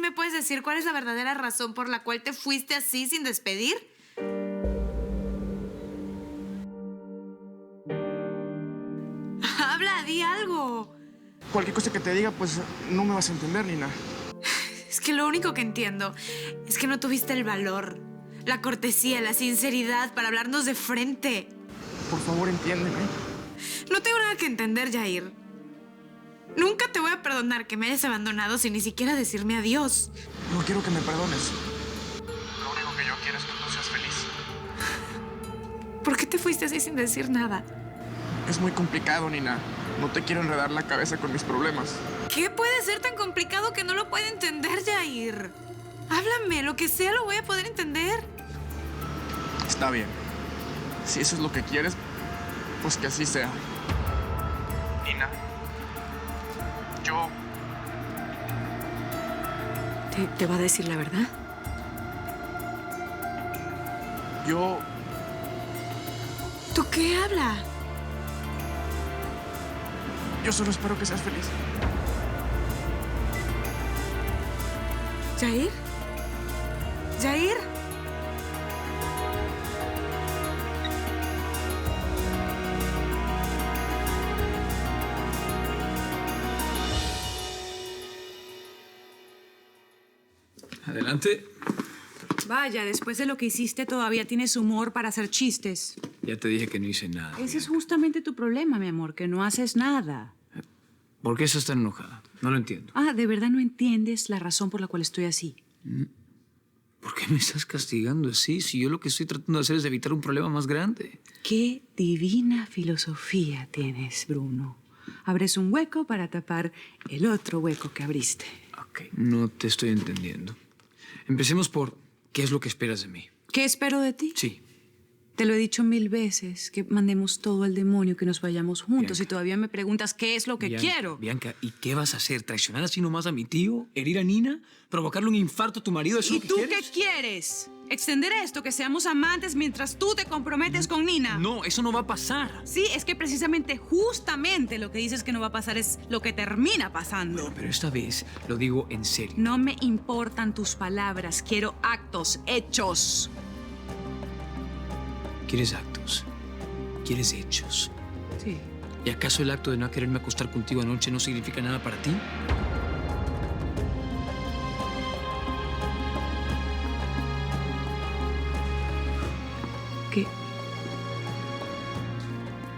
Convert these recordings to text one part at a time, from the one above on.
me puedes decir cuál es la verdadera razón por la cual te fuiste así sin despedir? Habla, di algo. Cualquier cosa que te diga, pues no me vas a entender, Nina. Es que lo único que entiendo es que no tuviste el valor, la cortesía, la sinceridad para hablarnos de frente. Por favor, entiéndeme. No tengo nada que entender, Jair. Nunca te voy a perdonar que me hayas abandonado sin ni siquiera decirme adiós. No quiero que me perdones. Lo único que yo quiero es que tú seas feliz. ¿Por qué te fuiste así sin decir nada? Es muy complicado, Nina. No te quiero enredar la cabeza con mis problemas. ¿Qué puede ser tan complicado que no lo pueda entender, Jair? Háblame, lo que sea lo voy a poder entender. Está bien. Si eso es lo que quieres, pues que así sea. Nina, yo... ¿Te va a decir la verdad? Yo... ¿Tú qué habla? Yo solo espero que seas feliz. ¿Jair? ¿Jair? Adelante. Vaya, después de lo que hiciste todavía tienes humor para hacer chistes. Ya te dije que no hice nada. Ese es justamente tu problema, mi amor, que no haces nada. ¿Por qué estás tan enojada? No lo entiendo. Ah, ¿de verdad no entiendes la razón por la cual estoy así? ¿Por qué me estás castigando así si yo lo que estoy tratando de hacer es evitar un problema más grande? Qué divina filosofía tienes, Bruno. Abres un hueco para tapar el otro hueco que abriste. Ok, no te estoy entendiendo. Empecemos por ¿qué es lo que esperas de mí? ¿Qué espero de ti? Sí. Te lo he dicho 1000 veces, que mandemos todo al demonio, que nos vayamos juntos. Bianca. Y todavía me preguntas qué es lo que Bianca, quiero. Bianca, ¿y qué vas a hacer? ¿Traicionar así nomás a mi tío? ¿Herir a Nina? ¿Provocarle un infarto a tu marido? ¿Eso ¿Y es lo tú que qué quieres? quieres? ¿Extender esto, que seamos amantes mientras tú te comprometes con Nina? No, eso no va a pasar. Sí, es que precisamente, justamente lo que dices que no va a pasar es lo que termina pasando. Pero esta vez lo digo en serio. No me importan tus palabras, quiero actos, hechos. ¿Quieres actos? ¿Quieres hechos? Sí. ¿Y acaso el acto de no quererme acostar contigo anoche no significa nada para ti? ¿Qué?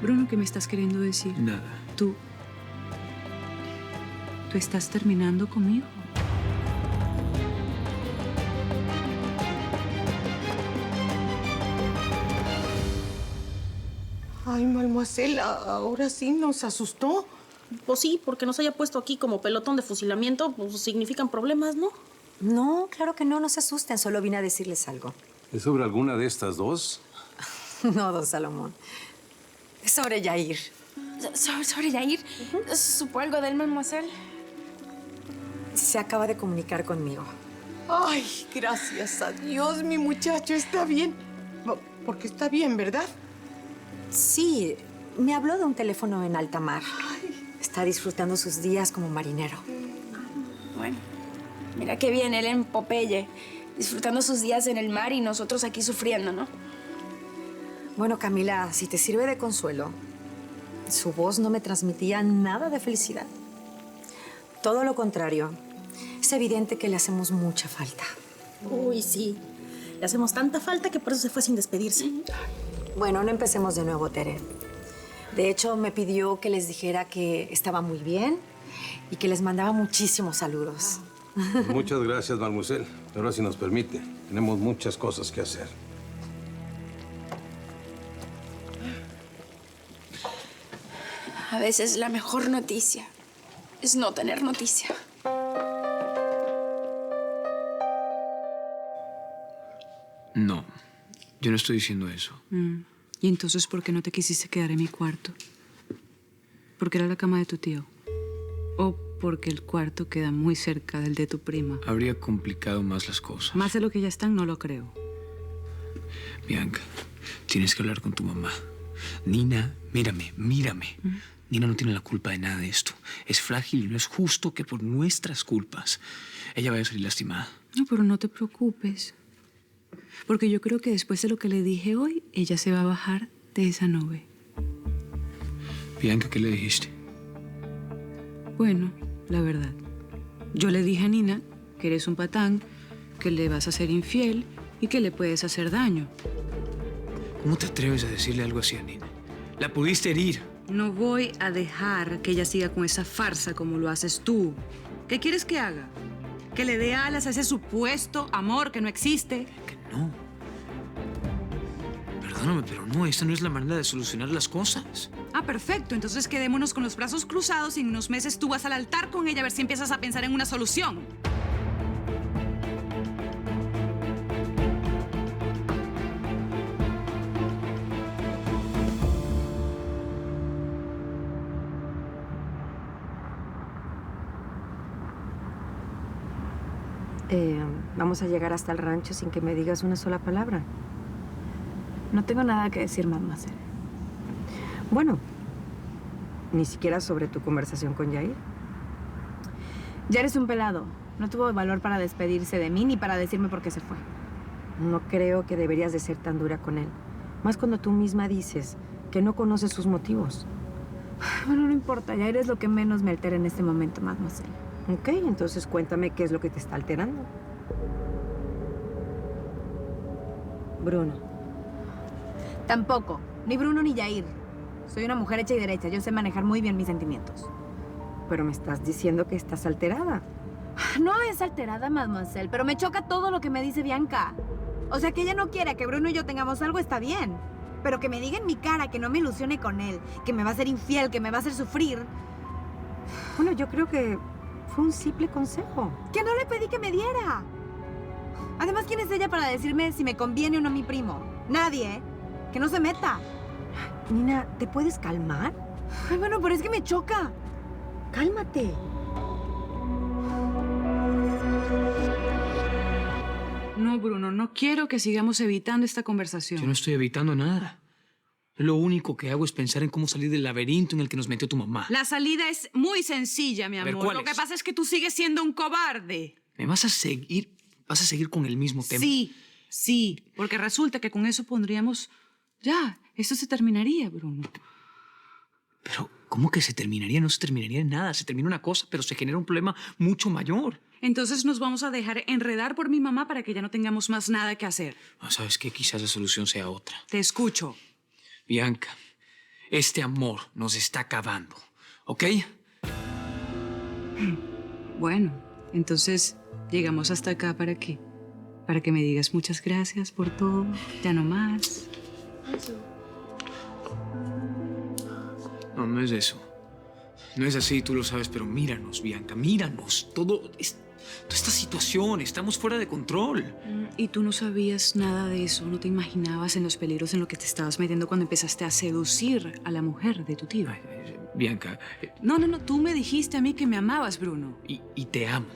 Bruno, ¿qué me estás queriendo decir? Nada. Tú estás terminando conmigo. Ay, mademoiselle, ahora sí nos asustó. Pues sí, porque nos haya puesto aquí como pelotón de fusilamiento, pues significan problemas, ¿no? No, claro que no, no se asusten. Solo vine a decirles algo. ¿Es sobre alguna de estas dos? No, don Salomón. Es sobre Jair. ¿Sobre Yair? ¿Supo algo de él, mademoiselle? Se acaba de comunicar conmigo. Ay, gracias a Dios, mi muchacho está bien. Porque está bien, ¿verdad? Sí, me habló de un teléfono en alta mar. Está disfrutando sus días como marinero. Bueno, mira qué bien, él en Popeye, disfrutando sus días en el mar y nosotros aquí sufriendo, ¿no? Bueno, Camila, si te sirve de consuelo, su voz no me transmitía nada de felicidad. Todo lo contrario. Es evidente que le hacemos mucha falta. Uy, sí. Le hacemos tanta falta que por eso se fue sin despedirse. Bueno, no empecemos de nuevo, Tere. De hecho, me pidió que les dijera que estaba muy bien y que les mandaba muchísimos saludos. Muchas gracias, mademoiselle. Ahora, si nos permite, tenemos muchas cosas que hacer. A veces la mejor noticia es no tener noticia. No, yo no estoy diciendo eso. ¿Y entonces por qué no te quisiste quedar en mi cuarto? ¿Porque era la cama de tu tío? ¿O porque el cuarto queda muy cerca del de tu prima? Habría complicado más las cosas. Más de lo que ya están, no lo creo. Bianca, tienes que hablar con tu mamá. Nina, mírame. Nina no tiene la culpa de nada de esto. Es frágil y no es justo que por nuestras culpas ella vaya a salir lastimada. No, pero no te preocupes. Porque yo creo que después de lo que le dije hoy, ella se va a bajar de esa nube. Bianca, ¿qué le dijiste? Bueno, la verdad. Yo le dije a Nina que eres un patán, que le vas a ser infiel y que le puedes hacer daño. ¿Cómo te atreves a decirle algo así a Nina? La pudiste herir. No voy a dejar que ella siga con esa farsa como lo haces tú. ¿Qué quieres que haga? ¿Que le dé alas a ese supuesto amor que no existe? Que no. Perdóname, pero no, esta no es la manera de solucionar las cosas. Ah, perfecto. Entonces quedémonos con los brazos cruzados y en unos meses tú vas al altar con ella a ver si empiezas a pensar en una solución. Vamos a llegar hasta el rancho sin que me digas una sola palabra. No tengo nada que decir, mademoiselle. Bueno, ni siquiera sobre tu conversación con Yair. Ya eres un pelado. No tuvo valor para despedirse de mí ni para decirme por qué se fue. No creo que deberías de ser tan dura con él. Más cuando tú misma dices que no conoces sus motivos. Bueno, no importa. Ya eres lo que menos me altera en este momento, mademoiselle. Ok, entonces cuéntame qué es lo que te está alterando. Bruno. Tampoco. Ni Bruno ni Yair. Soy una mujer hecha y derecha. Yo sé manejar muy bien mis sentimientos. Pero me estás diciendo que estás alterada. No es alterada, mademoiselle, pero me choca todo lo que me dice Bianca. O sea, que ella no quiera que Bruno y yo tengamos algo está bien. Pero que me diga en mi cara que no me ilusione con él, que me va a hacer infiel, que me va a hacer sufrir. Bueno, yo creo que fue un simple consejo. Que no le pedí que me diera. Además, ¿quién es ella para decirme si me conviene o no mi primo? Nadie, ¿eh? Que no se meta. Nina, ¿te puedes calmar? Ay, bueno, pero es que me choca. Cálmate. No, Bruno, no quiero que sigamos evitando esta conversación. Yo no estoy evitando nada. Lo único que hago es pensar en cómo salir del laberinto en el que nos metió tu mamá. La salida es muy sencilla, mi A ver, amor. ¿cuál Lo que es? pasa es que tú sigues siendo un cobarde. ¿Me vas a seguir? ¿Vas a seguir con el mismo tema? Sí, porque resulta que con eso pondríamos... Ya, esto se terminaría, Bruno. Pero, ¿cómo que se terminaría? No se terminaría en nada. Se termina una cosa, pero se genera un problema mucho mayor. Entonces nos vamos a dejar enredar por mi mamá para que ya no tengamos más nada que hacer. Ah, ¿sabes qué? Quizás la solución sea otra. Te escucho. Bianca, este amor nos está acabando, ¿ok? Bueno, entonces llegamos hasta acá ¿para qué? Para que me digas muchas gracias por todo, ya no más. No, no es eso. No es así, tú lo sabes, pero míranos, Bianca, míranos. Toda esta situación, estamos fuera de control. Y tú no sabías nada de eso, no te imaginabas en los peligros en los que te estabas metiendo cuando empezaste a seducir a la mujer de tu tío. Ay, Bianca, No, tú me dijiste a mí que me amabas, Bruno. y te amo.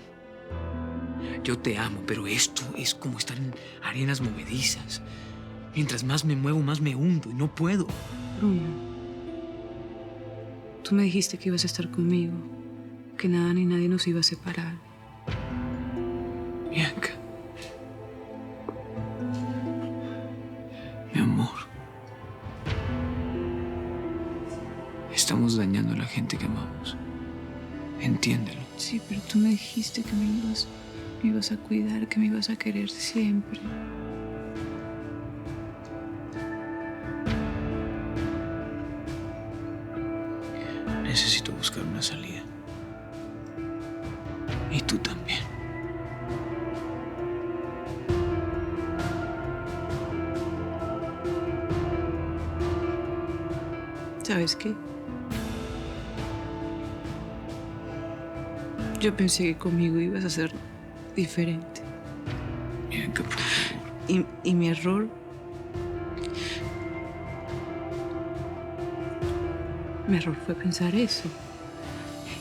Yo te amo, pero esto es como estar en arenas movedizas. Mientras más me muevo, más me hundo y no puedo. Bruno, tú me dijiste que ibas a estar conmigo, que nada ni nadie nos iba a separar. Bianca. Mi amor. Estamos dañando a la gente que amamos. Entiéndelo. Sí, pero tú me dijiste que me ibas a cuidar, que me ibas a querer siempre. Necesito buscar una salida. Y tú también. ¿Sabes qué? Yo pensé que conmigo ibas a ser diferente. Bianca, por favor. Y mi error... Mi error fue pensar eso.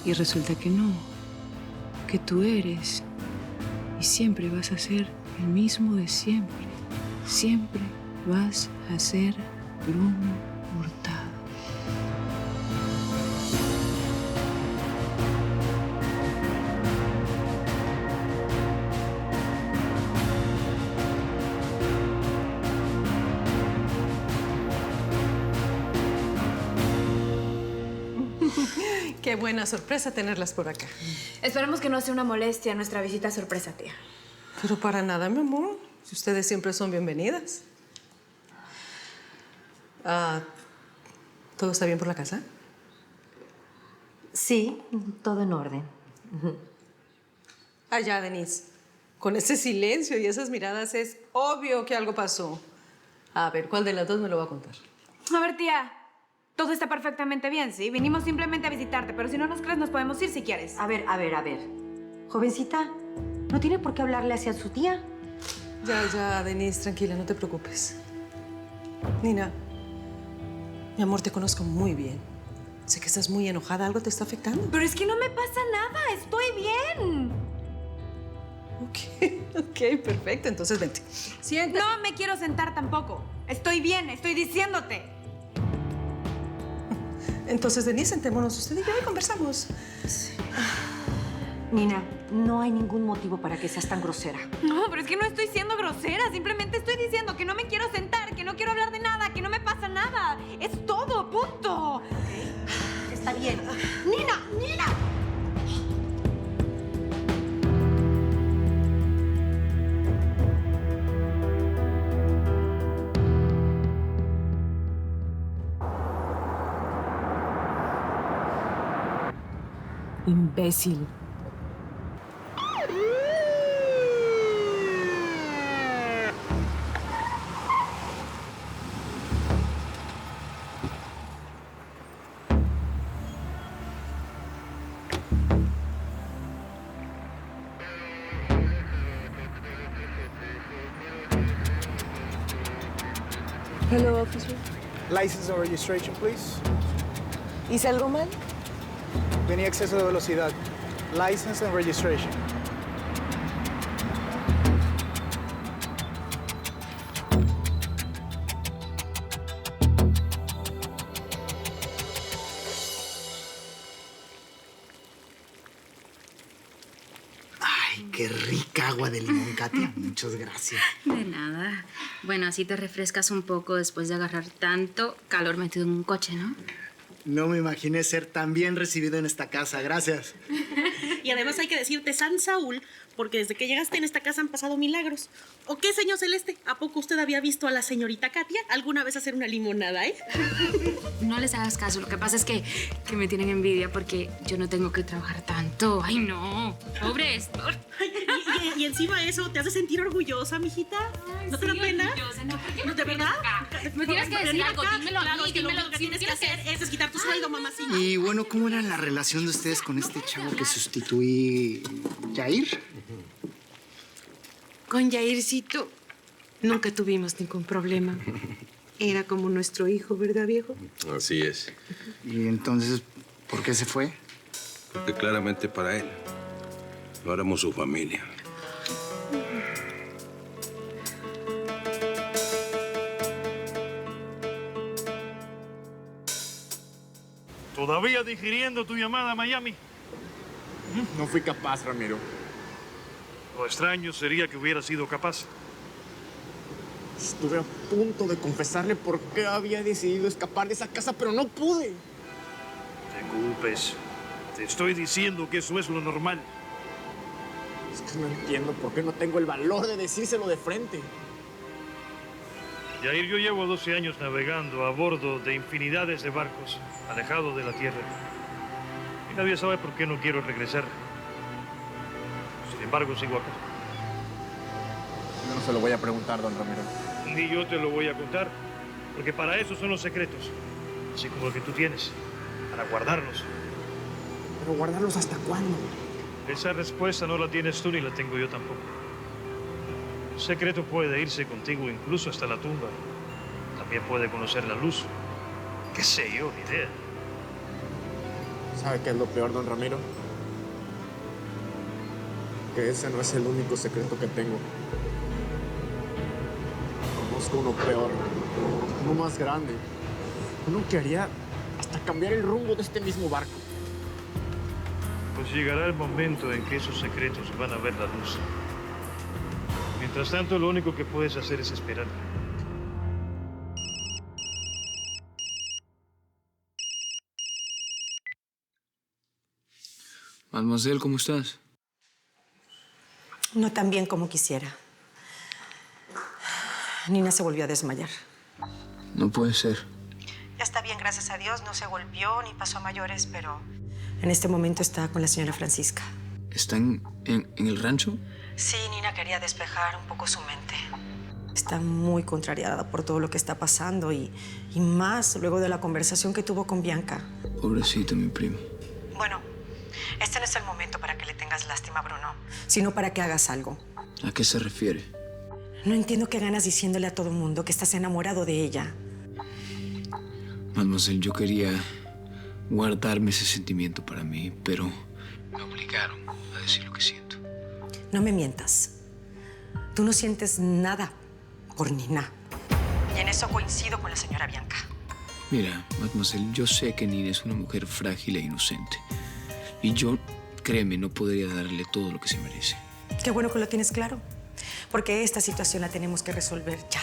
Y resulta que no. Que tú eres y siempre vas a ser el mismo de siempre. Siempre vas a ser Bruno Hurtado. Qué buena sorpresa tenerlas por acá. Esperemos que no sea una molestia nuestra visita sorpresa, tía. Pero para nada, mi amor. Si ustedes siempre son bienvenidas. ¿Todo está bien por la casa? Sí, todo en orden. Allá, Denise. Con ese silencio y esas miradas es obvio que algo pasó. A ver, ¿cuál de las dos me lo va a contar? A ver, tía. Todo está perfectamente bien, ¿sí? Vinimos simplemente a visitarte, pero si no nos crees, nos podemos ir si quieres. A ver. Jovencita, ¿no tiene por qué hablarle hacia su tía? Ya, Denise, tranquila, no te preocupes. Nina, mi amor, te conozco muy bien. Sé que estás muy enojada, algo te está afectando. Pero es que no me pasa nada, estoy bien. Ok, perfecto. Entonces, vente. Siéntate. No me quiero sentar tampoco. Estoy bien, estoy diciéndote. Entonces, Denise, sentémonos usted y yo y conversamos. Nina, no hay ningún motivo para que seas tan grosera. No, pero es que no estoy siendo grosera. Simplemente estoy diciendo que no me quiero sentar, que no quiero hablar de nada, que no me pasa nada. Es todo, punto. Está bien. ¡Nina! Imbécil. Hello, officer. License and registration, please. ¿Hice algo mal? Tenía exceso de velocidad. License and registration. Ay, qué rica agua de limón, Katia. Muchas gracias. De nada. Bueno, así te refrescas un poco después de agarrar tanto calor metido en un coche, ¿no? No me imaginé ser tan bien recibido en esta casa. Gracias. Y además hay que decirte San Saúl, porque desde que llegaste en esta casa han pasado milagros. ¿O qué, señor Celeste? ¿A poco usted había visto a la señorita Katia alguna vez hacer una limonada, No les hagas caso. Lo que pasa es que me tienen envidia porque yo no tengo que trabajar tanto. ¡Ay, no! ¡Pobres! Y encima eso, ¿te hace sentir orgullosa, mijita? Ay, ¿No te da sí, pena? orgullosa. No, ¿por qué ¿No, de verdad? Me tienes que decir algo. Dímelo a Claro, mí, es que lo dímelo. único que tienes que hacer es desquitar tu sueldo, mamacita. Y bueno, ¿cómo era la relación de ustedes con este chavo que sustituí, Yair? Con Yaircito nunca tuvimos ningún problema. Era como nuestro hijo, ¿verdad, viejo? Así es. Y entonces, ¿por qué se fue? Porque claramente para él no éramos su familia. ¿Todavía digiriendo tu llamada a Miami? No fui capaz, Ramiro. Lo extraño sería que hubiera sido capaz. Estuve a punto de confesarle por qué había decidido escapar de esa casa, pero no pude. Te culpes. Te estoy diciendo que eso es lo normal. Es que no entiendo por qué no tengo el valor de decírselo de frente. Yair, yo llevo 12 años navegando a bordo de infinidades de barcos, alejado de la tierra. Y nadie sabe por qué no quiero regresar. Sin embargo, sigo acá. Yo no se lo voy a preguntar, don Ramiro. Ni yo te lo voy a contar, porque para eso son los secretos. Así como el que tú tienes, para guardarlos. ¿Pero guardarlos hasta cuándo? Esa respuesta no la tienes tú ni la tengo yo tampoco. Un secreto puede irse contigo incluso hasta la tumba. También puede conocer la luz. ¿Qué sé yo? Ni idea. ¿Sabe qué es lo peor, don Ramiro? Que ese no es el único secreto que tengo. Conozco uno peor, uno más grande, uno que haría hasta cambiar el rumbo de este mismo barco. Pues llegará el momento en que esos secretos van a ver la luz. Mientras tanto, lo único que puedes hacer es esperar. Mademoiselle, ¿cómo estás? No tan bien como quisiera. Nina se volvió a desmayar. No puede ser. Ya está bien, gracias a Dios. No se golpeó ni pasó a mayores, pero en este momento está con la señora Francisca. ¿Están en el rancho? Sí, Nina quería despejar un poco su mente. Está muy contrariada por todo lo que está pasando y más luego de la conversación que tuvo con Bianca. Pobrecito, mi primo. Bueno, este no es el momento para que le tengas lástima, Bruno, sino para que hagas algo. ¿A qué se refiere? No entiendo qué ganas diciéndole a todo el mundo que estás enamorado de ella. Mademoiselle, yo quería guardarme ese sentimiento para mí, pero me obligaron a decir lo que siento. No me mientas. Tú no sientes nada por Nina. Y en eso coincido con la señora Bianca. Mira, Mademoiselle, yo sé que Nina es una mujer frágil e inocente. Y yo, créeme, no podría darle todo lo que se merece. Qué bueno que lo tienes claro. Porque esta situación la tenemos que resolver ya.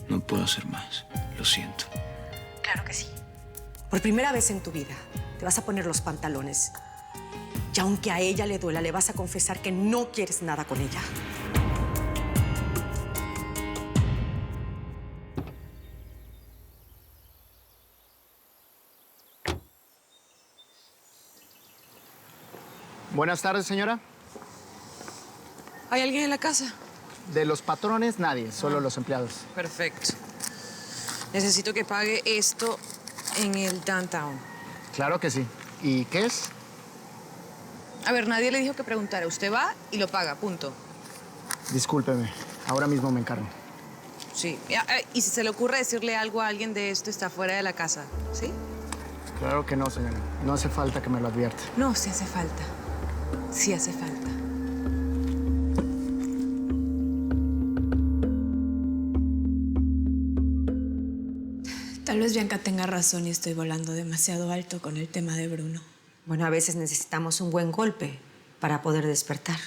No puedo hacer más. Lo siento. Claro que sí. Por primera vez en tu vida, te vas a poner los pantalones. Y aunque a ella le duela, le vas a confesar que no quieres nada con ella. Buenas tardes, señora. ¿Hay alguien en la casa? De los patrones, nadie, solo los empleados. Perfecto. Necesito que pague esto en el downtown. Claro que sí. ¿Y qué es? A ver, nadie le dijo que preguntara. Usted va y lo paga, punto. Discúlpeme, ahora mismo me encargo. Sí. Y si se le ocurre decirle algo a alguien de esto, está fuera de la casa, ¿sí? Claro que no, señora. No hace falta que me lo advierta. No, sí hace falta. Sí hace falta. Tal vez Bianca tenga razón y estoy volando demasiado alto con el tema de Bruno. Bueno, a veces necesitamos un buen golpe para poder despertar.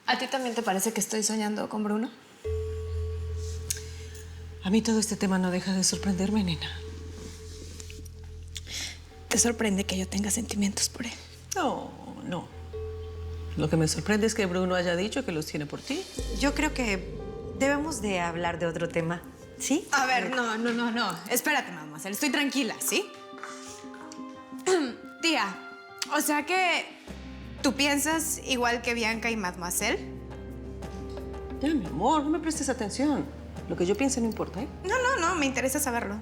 ¿A ti también te parece que estoy soñando con Bruno? A mí todo este tema no deja de sorprenderme, nena. ¿Te sorprende que yo tenga sentimientos por él? No, no. Lo que me sorprende es que Bruno haya dicho que los tiene por ti. Yo creo que debemos de hablar de otro tema, ¿sí? A ver, no. Espérate, mademoiselle. Estoy tranquila, ¿sí? Tía, o sea que tú piensas igual que Bianca y mademoiselle. Ya, mi amor, no me prestes atención. Lo que yo piense no importa, ¿eh? No, me interesa saberlo.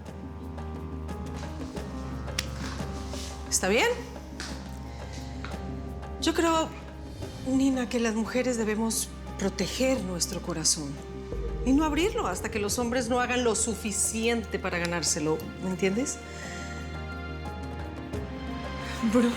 ¿Está bien? Yo creo, Nina, que las mujeres debemos proteger nuestro corazón y no abrirlo hasta que los hombres no hagan lo suficiente para ganárselo, ¿me entiendes? Bruno.